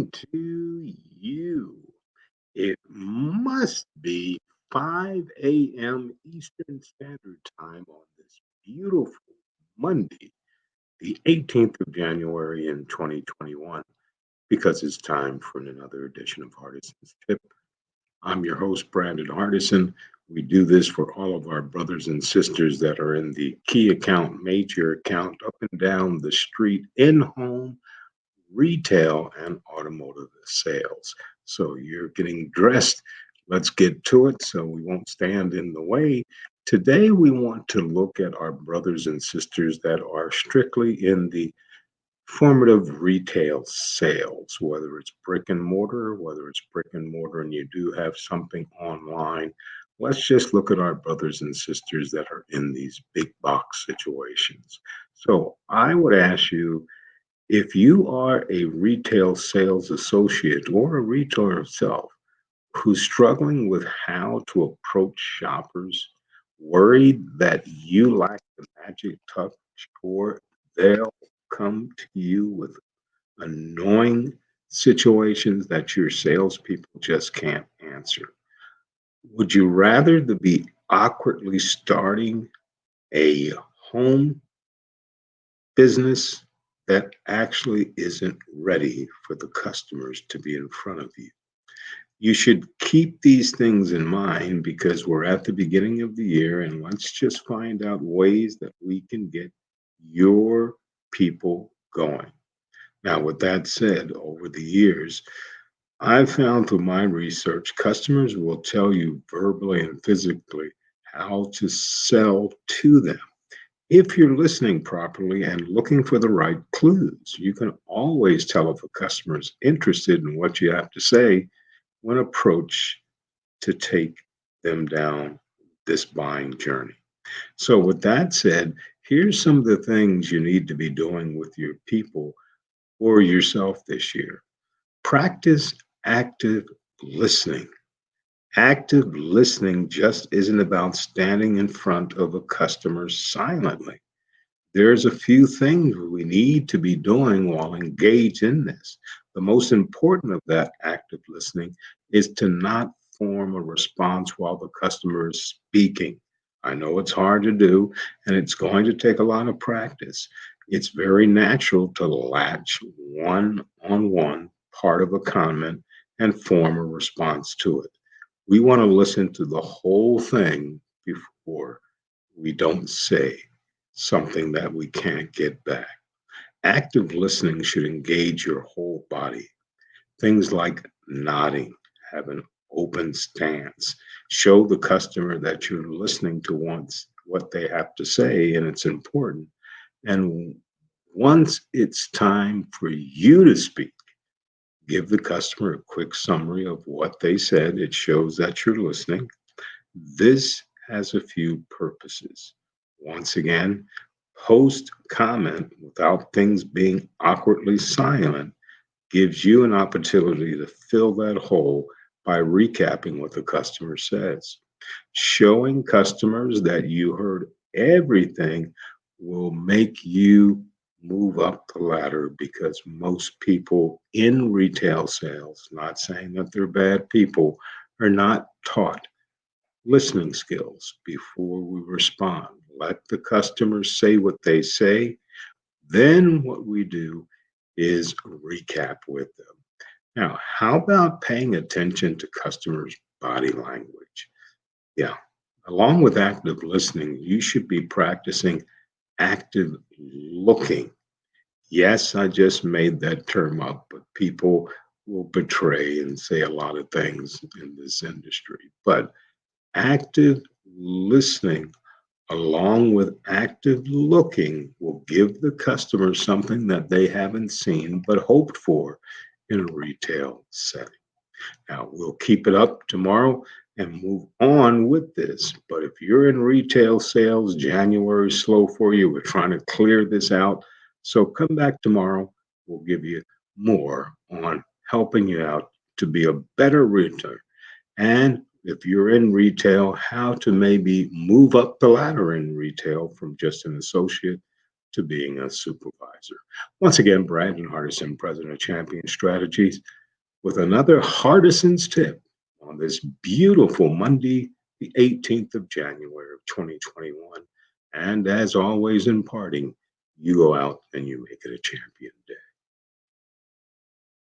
morning to you. It must be 5 a.m. Eastern Standard Time on this beautiful Monday, the 18th of January in 2021, because it's time for another edition of Hardison'S Tip. I'm your host, Brandon Hardison. We do this for all of our brothers and sisters that are in the key account, major account, up and down the street, in home, retail, and automotive sales. So you're getting dressed. Let's get to it so we won't stand in the way. Today, we want to look at our brothers and sisters that are strictly in the formative retail sales, whether it's brick and mortar, whether it's brick and mortar and you do have something online. Let's just look at our brothers and sisters that are in these big box situations. So I would ask you, if you are a retail sales associate or a retailer yourself who's struggling with how to approach shoppers, worried that you lack the magic touch, or they'll come to you with annoying situations that your salespeople just can't answer. Would you rather to be awkwardly starting a home business that actually isn't ready for the customers to be in front of you? You should keep these things in mind because we're at the beginning of the year, and let's just find out ways that we can get your people going. Now, with that said, over the years, I've found through my research, customers will tell you verbally and physically how to sell to them. If you're listening properly and looking for the right clues, you can always tell if a customer is interested in what you have to say when approach to take them down this buying journey. So, with that said, here's some of the things you need to be doing with your people or yourself this year. Practice active listening. Active listening just isn't about standing in front of a customer silently. There's a few things we need to be doing while engaged in this. The most important of that active listening is to not form a response while the customer is speaking. I know it's hard to do, and it's going to take a lot of practice. It's very natural to latch one on one part of a comment and form a response to it. We want to listen to the whole thing before we don't say something that we can't get back. Active listening should engage your whole body. Things like nodding, have an open stance, show the customer that you're listening to once what they have to say and it's important. And once it's time for you to speak, give the customer a quick summary of what they said. It shows that you're listening. This has a few purposes. Once again, post comment without things being awkwardly silent gives you an opportunity to fill that hole by recapping what the customer says. Showing customers that you heard everything will make you move up the ladder because most people in retail sales, not saying that they're bad people, are not taught listening skills before we respond. Let the customers say what they say. Then what we do is recap with them. Now, how about paying attention to customers' body language? Yeah. Along with active listening, you should be practicing active looking. Yes, I just made that term up, but people will betray and say a lot of things in this industry. But active listening along with active looking will give the customer something that they haven't seen but hoped for in a retail setting. Now, we'll keep it up tomorrow and move on with this. But if you're in retail sales, January is slow for you. We're trying to clear this out. So come back tomorrow. We'll give you more on helping you out to be a better retailer. And if you're in retail, how to maybe move up the ladder in retail from just an associate to being a supervisor. Once again, Brandon Hardison, President of Champion Strategies, with another Hardison's tip on this beautiful Monday, the 18th of January of 2021. And as always, in parting, you go out and you make it a champion day.